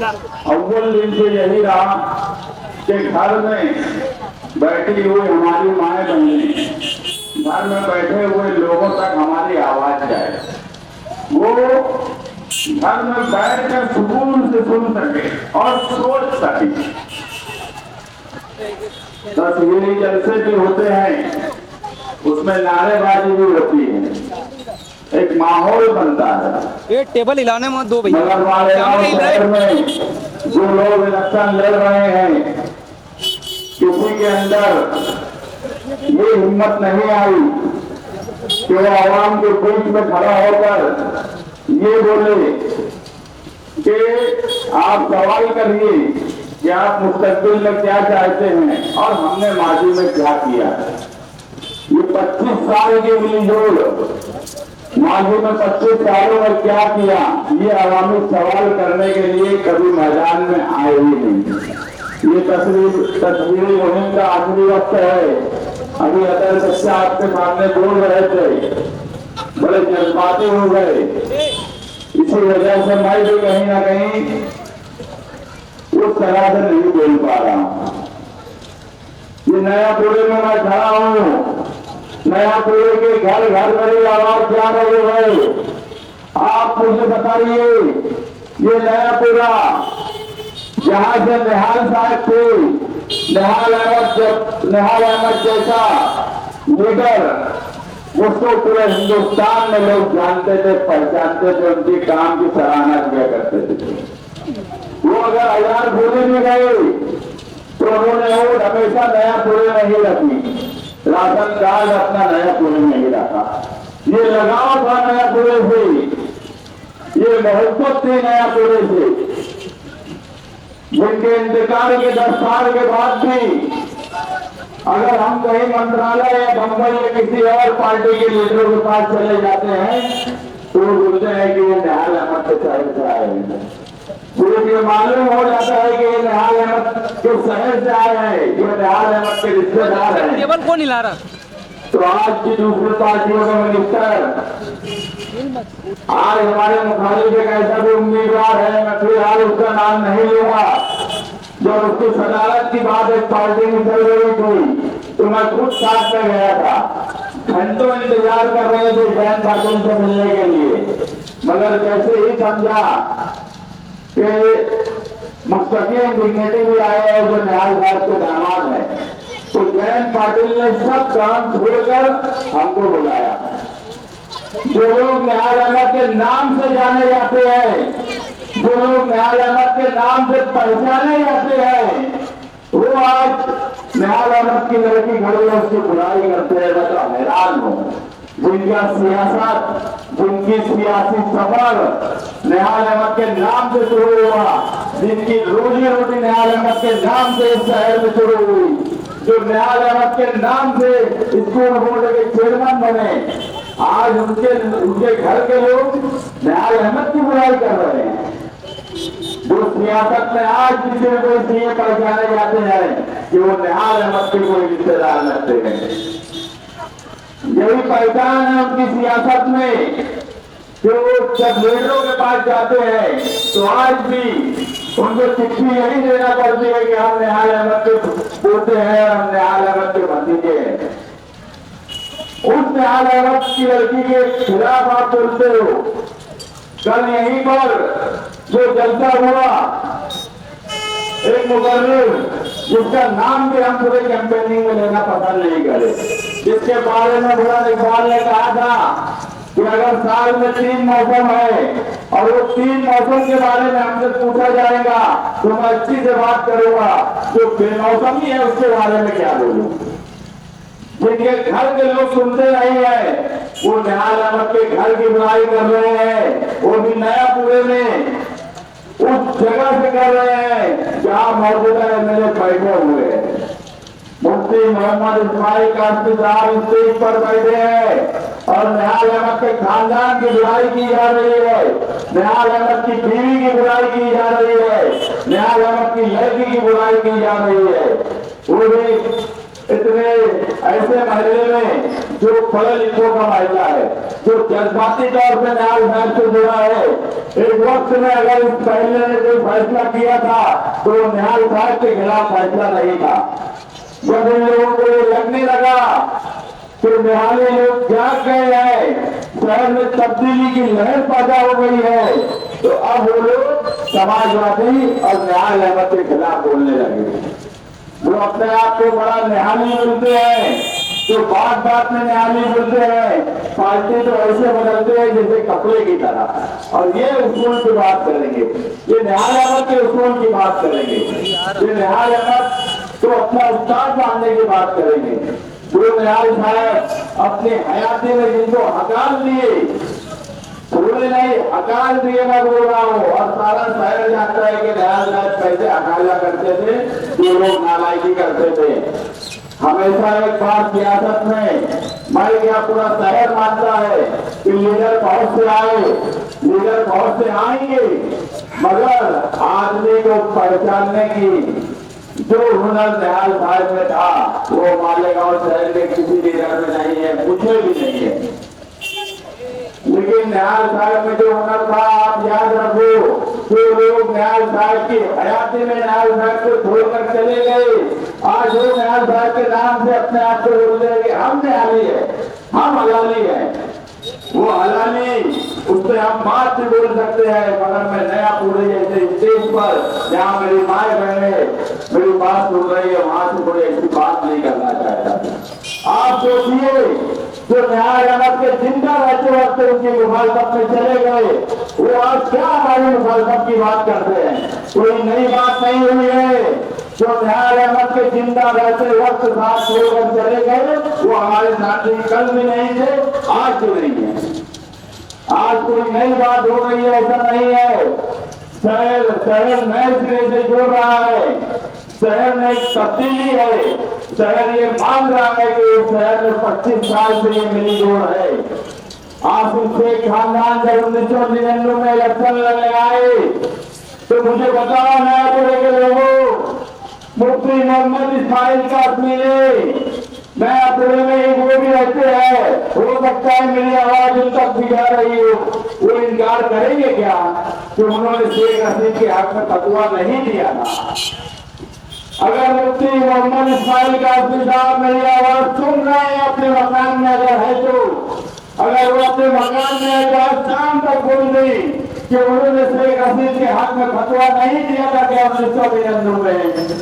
अव्वल दिन से यही रहा कि घर में बैठी हुई हमारी माएँ बहनें, घर में बैठे हुए लोगों तक हमारी आवाज जाए, वो घर में बैठकर सुकून से सुन सके और सोच सके। तस्वीरी जलसे भी होते हैं, उसमें नारेबाजी भी होती है, एक माहौल बनता है। ये टेबल हिलाने मत दो भैया। मगर वाले शहर में जो लोग इलेक्शन लड़ रहे हैं, किसी के अंदर ये हिम्मत नहीं आई कि वो आवाम के बीच में खड़ा होकर ये बोले कि आप सवाल करिए कि आप मुस्तकबिल में क्या चाहते हैं और हमने माजी में क्या किया। ये 25 साल की मिलीजुल माजी में 25 सालों में क्या किया, ये अवामी सवाल करने के लिए कभी मैदान में आए ही नहीं। ये तस्वीरी मुहिम का आखिरी वक्त है। अभी अदर बच्चा आपके सामने बोल रहे थे, बड़े जज्बाती हो गए, इसी वजह से मैं भी कहीं ना कहीं उस तरह से नहीं बोल पा रहा हूं। ये नयापुरे में मैं खड़ा हूं, नयापुरे के घर घर मेरी आवाज जा रही है। आप मुझे बताइए, ये नयापुरा जहां से निहाल साहब थे, निहाल अहमद जैसा लीडर, उसको पूरे हिंदुस्तान में लोग जानते थे, पहचानते थे, उनके काम की सराहना किया करते थे। वो अगर हजार बोले में गए तो उन्होंने वोट हमेशा नयापुरे में ही रखी, राशन कार्ड अपना नयापुरे में ही रखा। ये लगाव था नयापुरे से, ये मोहब्बत थी नयापुरे से। जिनके इंतकाल के 10 साल के बाद भी अगर हम कहीं मंत्रालय या बंबई या किसी और पार्टी के लीडरों के पास चले जाते हैं तो वो बोलते हैं कि ये निहाल अहमद के शहर से आए हैं। फिर ये मालूम हो जाता है कि ये निहाल अहमद के शहर से आए हैं, ये निहाल अहमद के रिश्तेदार हैं। टेबल कौन हिला रहा? तो आज की दूसरी पार्टियों का मिनिस्टर, आज हमारे मुखालिफ एक ऐसा भी उम्मीदवार है, मैं फिलहाल उसका नाम नहीं लूंगा, जब उसकी सदारत की बात एक पार्टी में चल रही थी तो मैं खुद साथ में गया था। घंटों इंतजार कर रहे थे जैन पाटिल से मिलने के लिए, मगर जैसे ही समझा कि मुस्तकिल डिग्निटी भी आए हैं जो निहाल साहब के दामाद है, तो जैन पाटिल ने सब काम छोड़कर हमको बुलाया। जो लोग निहाल अहमद के नाम से जाने जाते हैं, जो लोग निहाल अहमद के नाम से पहचाने जाते हैं, वो आज निहाल अहमद की लड़की घर में उसकी बुराई करते हैं। मैं तो हैरान हूँ। जिनका सियासत, जिनकी सियासी सफर निहाल अहमद के नाम से शुरू हुआ, जिनकी रोजी रोटी निहाल अहमद के नाम से इस शहर में शुरू हुई, जो निहाल अहमद के नाम से स्कूल बोर्ड के चेयरमैन बने, आज उनके घर के लोग निहाल अहमद की बुराई कर रहे हैं। जो सियासत में आज किसी में कोई सीए पहचाने जाते हैं कि वो निहाल अहमद के कोई रिश्तेदार लगते हैं। यही पहचान है उनकी सियासत में। जो जब लीडरों के पास जाते हैं तो आज भी उनको चिट्ठी यही देना पड़ती है कि हम निहाल अहमद के पोते हैं, हम निहाल अहमद के भतीजे हैं। उस निहाल अहमद की लड़की के खिलाफ आप बोलते हो। कल यहीं पर जो जलसा हुआ, एक मुकर्रिर जिसका नाम भी हम पूरे कैंपेनिंग में लेना पसंद नहीं करे, जिसके बारे में बुलंद इकबाल ने कहा था कि अगर साल में 3 मौसम है और वो 3 मौसम के बारे में हमसे पूछा जाएगा तो मैं अच्छी से बात करूंगा, जो बेमौसमी है उसके बारे में क्या बोलूं। जिनके घर के लोग सुनते नहीं है वो निहाल अहमद के घर की बुराई कर रहे हैं, वो भी नयापुरे में उस जगह से कर रहे हैं जहां मौजूदा एमएलए बैठे हुए हैं। मुफ्ती मोहम्मद इस्माइल कासमी साहब स्टेज पर बैठे हैं और निहाल अहमद के खानदान की बुराई की जा रही है, निहाल अहमद की बीवी की बुराई की जा रही है, निहाल अहमद की लड़की की बुराई की जा रही है। वो भी इतने ऐसे महल्ले में जो पढ़े लिखों का महिला है, जो जज्बाती तौर पर न्याय साहब से जुड़ा है, एक वक्त में अगर इस पहले ने कोई फैसला किया था तो न्याय साहब के खिलाफ फैसला नहीं था। जब इन लोगों को ये लगने लगा कि निहाली लोग जाग गए हैं, शहर में तब्दीली की लहर पैदा हो गई है, तो अब वो लोग समाजवादी और न्याय अहमद के खिलाफ बोलने लगे। वो अपने आप को बड़ा निहाली बोलते हैं, जो बात बात में निहाली बोलते हैं, पार्टी तो ऐसे बदलते हैं जैसे कपड़े की तरह। और ये उसूल की बात करेंगे, ये न्याय अहमद के उसूल की बात करेंगे, ये न्याय अहमद तो अपना उस्ताद मानने की बात करेंगे। जो न्याय साहब अपनी हयाती में जिनको हकार दिए, पूरे नहीं हकार दिए, मैं बोल रहा हूँ, और सारा शहर जानता है कि न्याय साहब कैसे हकाया करते थे, जो लोग नालायकी करते थे। हमेशा एक बात सियासत में मैं क्या पूरा शहर मानता है कि लीडर बहुत से आए, लीडर बहुत से आएंगे, मगर आदमी को पहचानने की जो हुनर निहाल साहब में था वो मालेगांव शहर के किसी लीडर में नहीं है, मुझे भी नहीं है। लेकिन निहाल साहब में जो हुनर था, आप याद रखो, जो लोग निहाल साहब की हयाती में निहाल साहब को छोड़कर चले गए, आज वो निहाल साहब के नाम से अपने आप को बोल रहे कि हम निहाली है, हम हलाली है। वो हलाली उससे हम बात भी बोल सकते हैं, मगर मैं नया पूरे जैसे स्टेज पर जहाँ मेरी माए बहने मेरी बात सुन रही है, वहां से कोई ऐसी बात नहीं करना चाहता। आप सोचिए, जो न्याय अहमद के जिंदा रहते वक्त उनकी मुखालफत में चले गए, वो आज क्या हमारी मुखालफत की बात करते हैं? कोई नई बात नहीं हुई है। जो न्याय अहमद के जिंदा रहते वक्त साथ छोड़कर चले गए, वो हमारे साथी कल भी नहीं थे, आज तो नहीं है। आज कोई नई बात हो रही है ऐसा नहीं है। शहर नए सिरे से जुड़ रहा है, शहर में एक तब्दीली है, शहर ये मान रहा है कि इस शहर में 25 साल से ये मिली जोड़ है। आसिफ शेख खानदान जब 1999 में इलेक्शन लड़ने आए तो मुझे बताओ नयापुरे के लोगों, मुफ्ती मोहम्मद इस्माइल कासमी ने नयापुरे में एक वो भी रहते हैं, हो सकता है मेरी आवाज उन तक भी जा रही हो, वो इनकार करेंगे क्या कि उन्होंने शेख हसीन के हक में फतवा नहीं दिया था? अगर मुफ्ती मोहम्मद इस्माइल कासमी साहब मेरी आवाज सुन रहे हैं अपने मकान में अगर है तो, अगर वो अपने मकान में आज शाम तक बोल दी कि उन्होंने शेख हसीन के हक में फतवा नहीं दिया था कि 1999 में,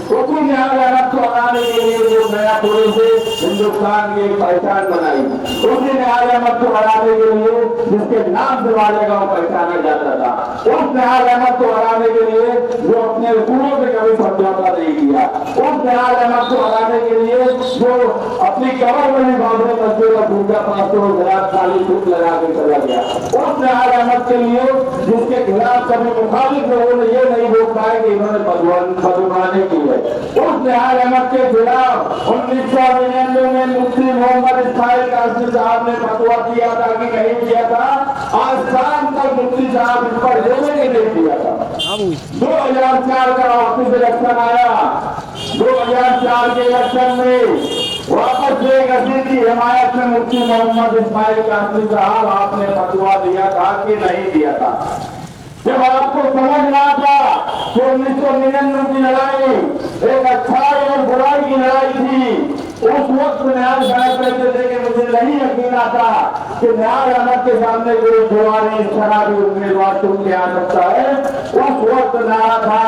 हुकुम न्यायालय को हटाने के लिए जो नया पूरे से हिंदुस्तान की एक पहचान बनाई, उसी न्यायालय को हटाने के लिए जिसके नाम से मालेगांव पहचाना जाता था, उस न्यायालय को हटाने के लिए जो अपने उसूलों से कभी समझौता नहीं किया, उस न्यायालय को हटाने के लिए जो अपनी कमर में भी बाबरे मस्जिद और पूजा पाठ को खाली सूट लगा के चला गया, उस न्यायालय के लिए जिसके खिलाफ कभी मुखालिफ लोगों ने ये नहीं बोल पाए कि इन्होंने बदमानी की है, उस न्यायालय के खिलाफ 1999 में मुफ्ती मोहम्मद इस्माइल कासमी साहब ने फतवा दिया था कि नहीं दिया था, आज शाम तक मुफ्ती साहब इस पर देने के नहीं दिया था। 2004 का वापस इलेक्शन आया, 2004 के इलेक्शन में वापस शेख हसीन की हिमायत में मुफ्ती मोहम्मद इस्माइल कासमी साहब आपने फतवा दिया था कि नहीं दिया था? जब आपको समझना था कि 1999 की लड़ाई एक अच्छाई और बुराई की लड़ाई थी, उस वक्त न्याय साहब कहते थे कि मुझे नहीं यकीन आता कि न्याय अहमद के सामने कोई जुआरी शराबी उम्मीदवार चुन के आ सकता है। उस वक्त नारा था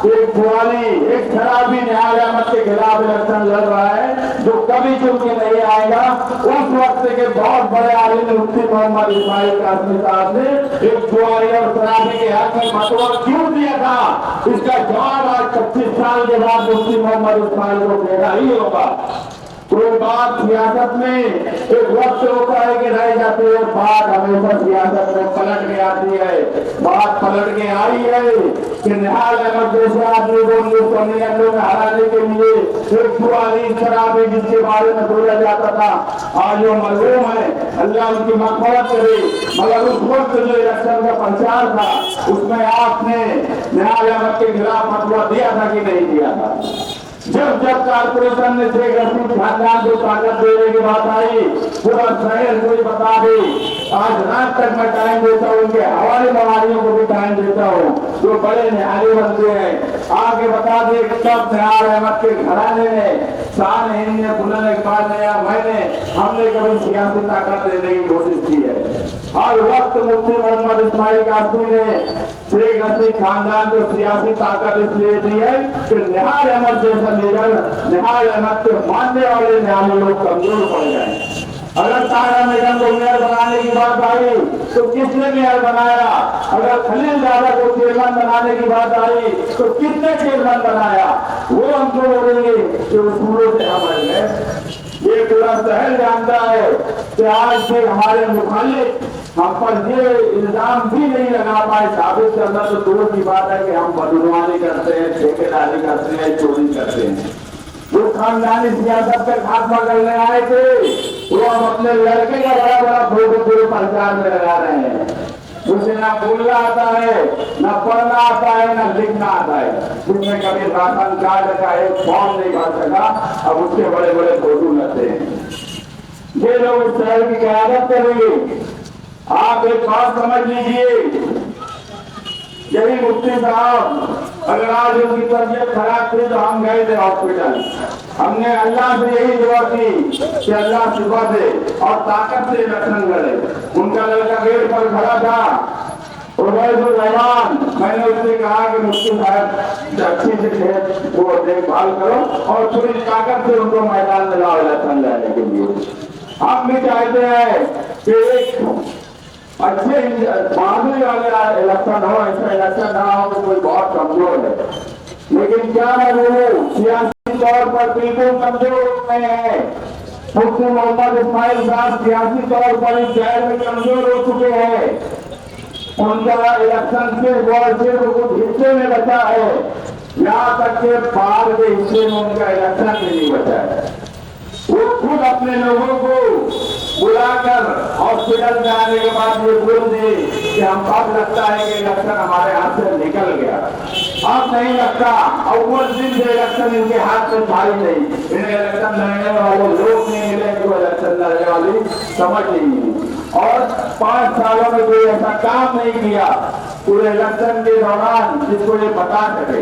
एक जुआरी एक शराबी न्याय अहमद के खिलाफ इलेक्शन लड़ रहा है जो कभी चुन के नहीं आएगा। उस वक्त के बहुत बड़े आलिम मुफ्ती मोहम्मद इस्माइल कासमी साहब ने एक जुआरी और शराबी के हक में फतवा क्यों दिया था, इसका जवाब आज 25 साल के बाद मुफ्ती मोहम्मद इस्माइल को देना ही होगा। कोई बात सियासत में एक वक्त होता है कि रह जाती है, बात हमेशा सियासत में पलट के आती है। बात पलट के आई है कि निहाल अहमद जैसे आदमी को 1999 में हराने के लिए एक जुआरी शराबी जिसके बारे में बोला जाता था, आज वो मरहूम है, अल्लाह उनकी मग़फ़िरत करे, मगर उस वक्त जो इलेक्शन का प्रचार था उसमें आपने निहाल अहमद के खिलाफ फतवा दिया था कि नहीं दिया था? जब जब कारपोरेशन ने शेख रशीद खानदान को ताकत देने की बात आई, पूरा शहर मुझे बता दे। आज रात तक मैं टाइम देता हूँ, उनके हवाले मवालियों को भी टाइम देता हूँ जो बड़े न्यायालय बनते हैं। आगे बता दे कब निहाल अहमद के घराने ने, शान हिंद ने, बुलंद इकबाल ने या मैंने, हमने कभी सियासी ताकत देने की कोशिश की है। हर वक्त मुफ्ती मोहम्मद इस्माइल कासमी ने शेख रशीद खानदान को सियासी ताकत इसलिए दी है कि निहाल अहमद जैसा लीडर, निहाल अहमद के मानने वाले न्यायालय लोग कमजोर पड़ जाए। अगर तारा मेडम को मेयर बनाने की बात आई तो किसने मेयर बनाया? अगर खलील दादा को चेयरमैन बनाने की बात आई तो किसने चेयरमैन बनाया? वो हमको बोलेंगे कि उसूलों से हम गए। ये पूरा शहर जानता है कि आज भी हमारे मुखालिफ हम पर ये इल्जाम भी नहीं लगा पाए साबित करना तो दूर की बात है कि हम बदनवानी करते हैं, ठेकेदारी करते हैं, चोरी करते हैं। जो खानदानी सियासत पे खात्मा करने आए थे वो हम अपने लड़के का बड़ा बड़ा फोटो पूरे प्रचार में लगा रहे हैं। मुझे ना बोलना आता है, ना पढ़ना आता है, ना लिखना आता है। जिसमें कभी राशन कार्ड का एक फॉर्म नहीं भर सका, अब उसके बड़े बड़े फोटो लगते हैं। ये लोग इस शहर की क्यादत करेंगे। आप एक बात समझ लीजिए, यही मुफ्ती साहब अगर आज उनकी तबीयत खराब थी तो हम गए थे हॉस्पिटल। हमने अल्लाह से यही दुआ की कि अल्लाह शिफा दे और ताकत से रक्षण करे। उनका लड़का गेट पर खड़ा था उबैदुर रहमान, मैंने उससे कहा कि मुफ्ती साहब अच्छी से वो देखभाल करो और पूरी ताकत से उनको मैदान में लाओ इलेक्शन लड़ने के लिए। हम भी चाहते हैं कि एक अच्छे बहादुरी वाले इलेक्शन हो, ऐसा इलेक्शन ना हो तो कोई बहुत कमजोर है। लेकिन क्या मैं बोलूं, सियासी तौर पर बिल्कुल कमजोर नहीं है। मुफ्ती मोहम्मद इस्माइल साहब सियासी तौर पर इस शहर में कमजोर हो चुके हैं। उनका इलेक्शन सिर्फ और सिर्फ कुछ हिस्से में बचा है, यहाँ तक के बाहर के हिस्से में उनका इलेक्शन भी नहीं बचा है। वो खुद अपने लोगों को बुलाकर हॉस्पिटल में आने के बाद ये बोल दिए कि हम अब लगता है कि इलेक्शन हमारे हाथ से निकल गया, अब नहीं लगता। और वो दिन से इलेक्शन इनके हाथ से था ही नहीं। इन्हें इलेक्शन लड़ने वाले लोग नहीं मिले जो इलेक्शन लड़ने वाली समझ नहीं मिली। और 5 सालों में कोई ऐसा काम नहीं किया पूरे इलेक्शन के दौरान जिसको ये बता सके।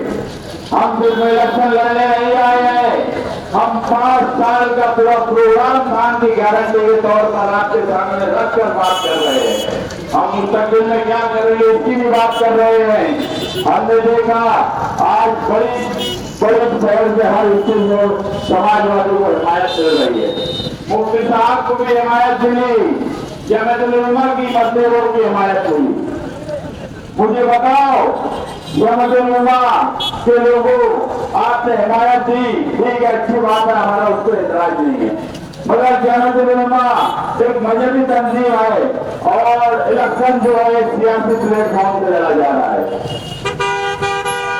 हम सिर्फ इलेक्शन लड़ने नहीं आए हैं, हम 5 साल का पूरा प्रोग्राम खान की गारंटी के तौर पर आपके सामने रखकर बात कर रहे हैं। हम मुस्तकबिल में क्या करेंगे इसकी भी बात कर रहे हैं। हमने देखा आज बड़ी शहर से हर स्थिति में समाजवादी को हिमायत मिल रही है। मुफ्ती साहब को भी हिमायत मिली, जमीयतुल उलमा की मजदूरों की हिमायत हुई। मुझे बताओ, जमीयतुल उलमा के लोगों आपने हिमायत दी, ठीक है, अच्छी बात है, हमारा उसको एतराज नहीं है। मगर जमीयतुल उलमा एक मजहबी तंजीम है और इलेक्शन जो है सियासी प्लेटफॉर्म से लड़ा जा रहा है।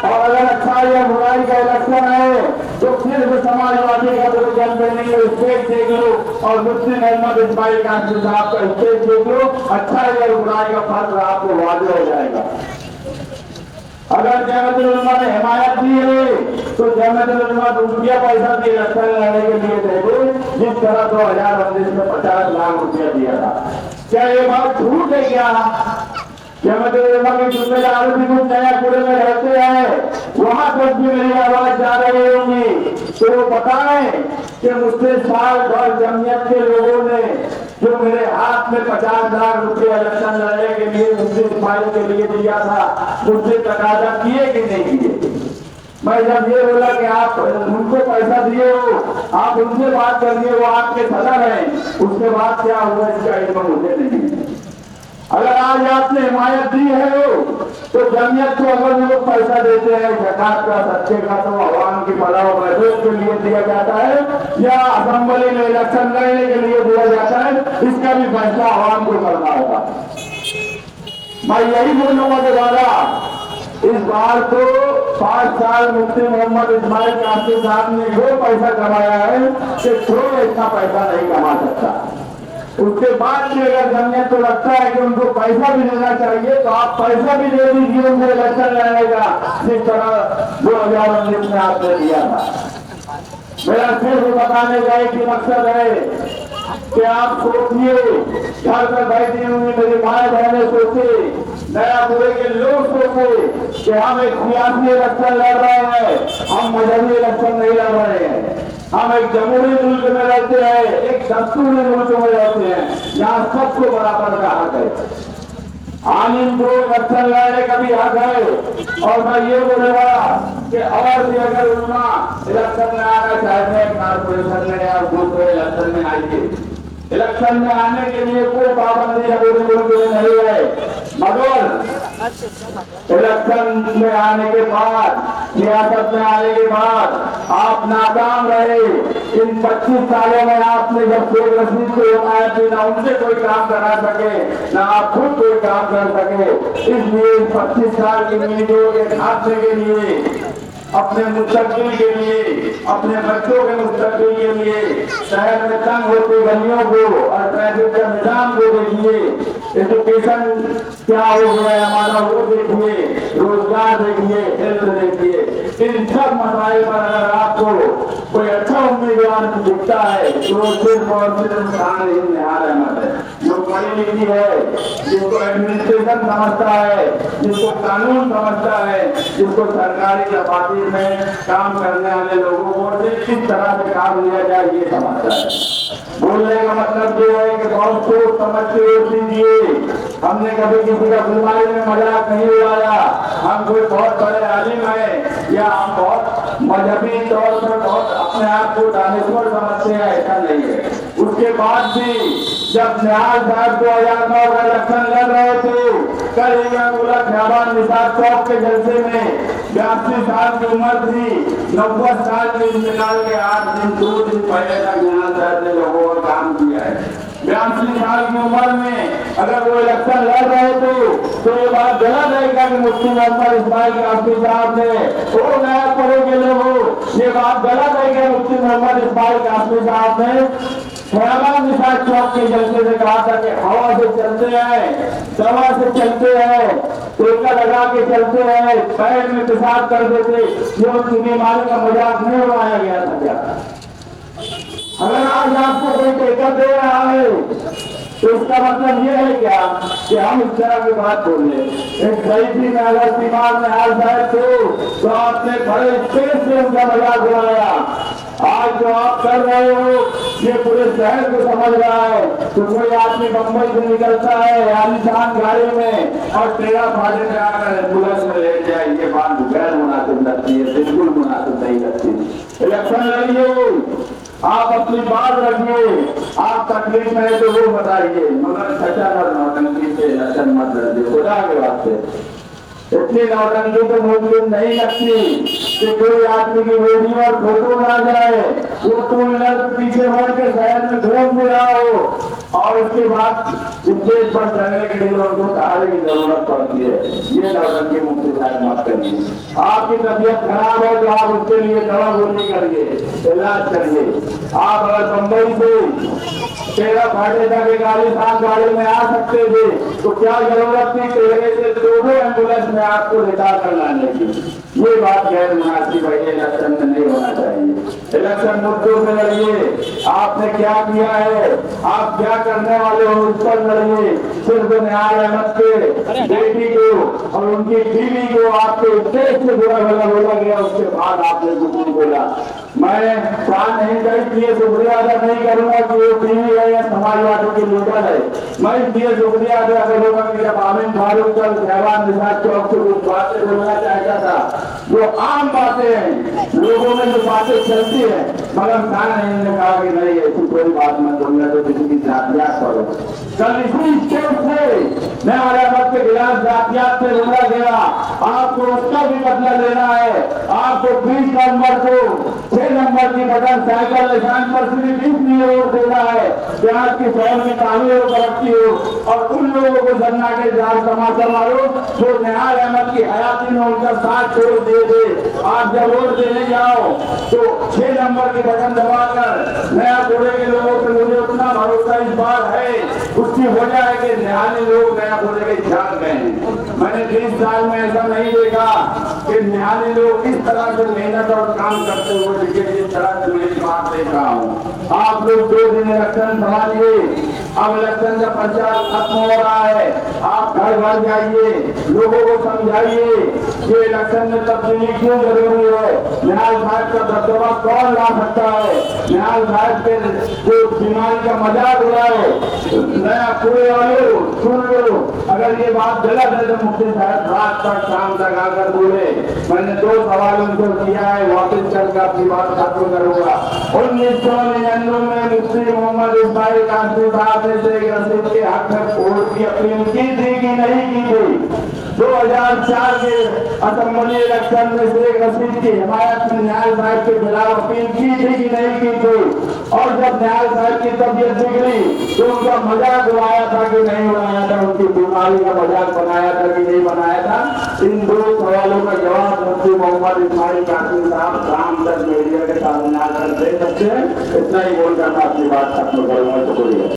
और अगर अच्छाई या बुराई का इलेक्शन है तो सिर्फ समाजवादी का तो जन्म नहीं है। स्टेज देख लो और मुफ्ती मोहम्मद इस्माइल कासमी साहब का स्टेज देख लो, अच्छाई और बुराई का फर्क आपको वाज़ेह हो जाएगा। अगर जमीयतुल उलमा ने हिमायत दी है तो जमीयतुल उलमा रुपया पैसा भी इलेक्शन लड़ने के लिए दे दो, जिस तरह 2019 में 50 लाख रुपया दिया था। क्या ये बात झूठ है? क्या जमीयतुल उलमा के जिम्मेदार भी कुछ नयापुरे में रहते हैं, वहां तक भी मेरी आवाज जा रही होगी तो वो बताएं कि मुझसे साल भर जमीयत के लोगों ने जो मेरे हाथ में 50 लाख रुपया इलेक्शन लड़ने के लिए मुफ्ती इस्माइल के लिए दिया था, मुझसे तकाजा किए कि नहीं किए? मैं जब ये बोला कि आप उनको पैसा दिए हो, आप उनसे बात करिए, वो आपके सदर हैं, उसके बाद क्या हुआ इसका इल्म मुझे नहीं है। अगर आज आपने हिमायत दी है तो जमीयत को अगर वो लोग पैसा देते हैं ज़कात का, सच्चे का, तो अवाम की भला और महसूस के लिए दिया जाता है या असेंबली में इलेक्शन लड़ने के लिए दिया जाता है, इसका भी फैसला अवाम को करना होगा। मैं यही बोलूंगा दोबारा, इस बार तो 5 साल मुफ्ती मोहम्मद इस्माइल कासमी साहब ने वो पैसा कमाया है कि कोई इतना पैसा नहीं कमा सकता। उसके बाद भी अगर जमीयत को लगता है कि उनको पैसा भी देना चाहिए तो आप पैसा भी दे दीजिए उनको इलेक्शन लड़ने का, जिस तरह 2019 में आपने दिया था। मेरा सिर्फ बताने का एक ही मकसद है कि आप सोचिए, घर पर बैठी हुई मेरी माए बहने सोचे, नया पूरे के लोग सोचे कि हम एक सियासी इलेक्शन लड़ रहे हैं, हम मजहबी इलेक्शन नहीं लड़ रहे हैं। हम एक जमहूरी मुल्क में रहते हैं, एक दस्तूरी मुल्क में रहते हैं, यहाँ सबको बराबर का हक है। आलिम को इलेक्शन लड़ने का भी हक है। और मैं ये बोलूंगा कि और भी अगर उतना इलेक्शन में आना चाहते हैं, कारपोरेशन में या दूसरे इलेक्शन में आइए, इलेक्शन में आने के लिए कोई पाबंदी अभी मुल्क में नहीं है, मगर इलेक्शन में आने के बाद, सियासत में आने के बाद आप नाकाम रहे। इन 25 सालों में आपने जब शेख रशीद को हिमायत दी, ना उनसे कोई काम करा सके, ना आप खुद कोई काम कर सके। इसलिए 25 साल की उम्मीदों के खात्मे के लिए, अपने मुस्तकबिल के लिए, अपने बच्चों के मुस्तकबिल के लिए, शहर में तंग होती गलियों को और ट्रैफिक का निजाम को देखिए, एजुकेशन क्या हो गया है हमारा वो देखिए, रोजगार देखिए, हेल्थ देखिए। इन सब मसाइल पर अगर आपको कोई अच्छा उम्मीदवार दिखता है तो सिर्फ और सिर्फ निहाल अहमद है, जो पढ़ी लिखी है, जिसको एडमिनिस्ट्रेशन समझता है, जिसको कानून समझता है, जिसको सरकारी दफातर में काम करने वाले लोगों को किस तरह से काम लिया जाए ये समझता है। बोलने का मतलब ये है कि बहुत सोच समझ के वोट दीजिए। हमने कभी किसी का बीमारी में मजाक नहीं उड़ाया, हम कोई बहुत बड़े आलिम है या हम बहुत मजहबी तौर पर बहुत अपने आप को दानिश्वर समझते हैं, ऐसा नहीं है। उसके बाद भी जब निहाल साहब 2009 का इलेक्शन लड़ रहे थे, कल ख्याबान निसार चौक के जलसे में 82 साल की उम्र थी, 90 साल के इंतकाल के 8 दिन 2 दिन पहले तक निहाल साहब ने लोगों को काम किया है। 82 साल की उम्र में अगर वो इलेक्शन लड़ रहे थे तो ये बात गलत है कि मुफ्ती मोहम्मद इस्माइल काफी साहब ने वो नया पढ़े के लोगों, ये बात गलत है कि मुफ्ती मोहम्मद इस्माइल काफी साहब ने ख्याबान निसार चौक के जलसे से कहा था कि हवा से चलते हैं, दवा से चलते हैं, टीका लगा के चलते हैं, पैर में पेशाब कर देते, ये उनकी बीमारी का मजाक नहीं उड़ाया गया था क्या? अगर आज आपको कोई टीका दे रहा है तो इसका मतलब ये है क्या कि हम इस तरह की बात बोल रहे? एक गरीबी में अगर बीमार में हाल जाए तो आपने बड़े तेज से उनका मजाक उड़ाया। आज जो आप कर रहे हो ये पूरे शहर को समझ रहा है। तो कोई आदमी बम्बई से निकलता है आलीशान गाड़ी में और तेरा फाटे में आकर एम्बुलेंस में ले जाए, ये बात गैर मुनासिब लगती है, बिल्कुल मुनासिब नहीं लगती। इलेक्शन लड़िए, आप अपनी बात रखिए, आप तकलीफ में है तो वो बताइए, मगर सच्चा और नौटंकी से इलेक्शन मत लड़िए खुदा के वास्ते। इतनी नौटंकी तो मुमकिन नहीं लगती कि कोई आदमी की वीडियो और फोटो ना जाए, वो टू व्हीलर पीछे बढ़ के शहर में घूम भी रहा हो और उसके बाद स्टेज पर चढ़ने के लिए उनको सहारे की जरूरत पड़ती है। ये नौटंकी मुफ्ती साहब मत करिए। आपकी तबीयत खराब है तो आप उसके लिए दवा गोली करिए, इलाज करिए। आप अगर बम्बई से तेरा फाटे तक गाड़ी में आ सकते थे तो क्या जरूरत थी तेरे से 2 एम्बुलेंस में आपको रिटायर कर लाने की? ये बात गैर मुनासिब है, ये इलेक्शन में नहीं होना चाहिए। इलेक्शन मुद्दों से लड़िए, आपने क्या किया है, आप क्या करने वाले हो उस पर लड़िए। सिर्फ निहाल अहमद के बेटी को और उनकी बीवी को आपके स्टेज से बुरा भला बोला गया, उसके बाद आपने कुछ नहीं बोला। मैं प्लान नहीं कर शुक्रिया अदा नहीं करूंगा कि वो बीवी है या समाजवादी की लीडर है। मैं इसलिए शुक्रिया अदा करूंगा कि जब आमिन फारूक कल ख्याबान निसार चौक से कुछ बातें बोलना चाहता था, जो आम बातें हैं, लोगों में जो बातें चलती है, मगर खान ने कहा कि नहीं ऐसी कोई बात मत बोलना तो किसी की जातियात करो। कल इसी स्टेज से मैं अहमद के खिलाफ जातियात से बोला गया, आपको उसका भी बदला लेना है। आपको 20 नवंबर को 6 नंबर की बटन साइकिल निशान पर सिर्फ इसलिए वोट देना है कि आपकी शहर की तामीर तरक्की हो और उन लोगों को धरना के जाल तमाशा मारो जो निहाल अहमद की हयाती में उनका साथ छोड़ दे दे। आप जब वोट देने जाओ तो 6 नंबर की बटन दबाकर नया कोड़े के लोगों पर मुझे उतना भरोसा इस बार है उसकी वजह है कि न्यायालय लोग नया खोले के झाड़ गए हैं। मैंने 20 साल में ऐसा नहीं देखा कि न्यायालय लोग इस तरह से मेहनत और काम करते हुए दिखे जिस तरह से मैं बात देख रहा हूँ। आप लोग 2 दिन इलेक्शन संभालिए, अब इलेक्शन का प्रचार खत्म हो रहा है। आप घर घर जाइए, लोगों को समझाइए कि इलेक्शन में तब्दीली क्यों जरूरी है, न्याय साहब का दबदबा कौन ला सकता है, न्याय साहब के जो बीमारी का मजाक उड़ाए, नया पूरे वालों सुन लो, अगर ये बात गलत है तो मुफ्ती साहब रात तक शाम तक आकर बोले। मैंने 2 सवाल उनको किया है, वापिस करके अपनी बात खत्म करूंगा। 1999 में मुफ्ती मोहम्मद इस्माइल कासमी साहब ने शेख रशीद के हक में कोर्ट की अपील की थी कि नहीं की थी? 2004 के असेंबली इलेक्शन में शेख रशीद की हिमायत में न्याय साहब के खिलाफ अपील की थी कि नहीं की थी? और जब न्याय साहब की तबीयत बिगड़ी तो उनका मजाक उड़ाया था कि नहीं उड़ाया था, उनकी बीमारी का मजाक बनाया था कि नहीं बनाया था? इन 2 सवालों का जवाब मुफ्ती मोहम्मद इस्माइल कासमी साहब शाम तक मीडिया के सामने आकर दे सकते हैं। इतना ही बोलकर मैं अपनी बात खत्म करूंगा। शुक्रिया।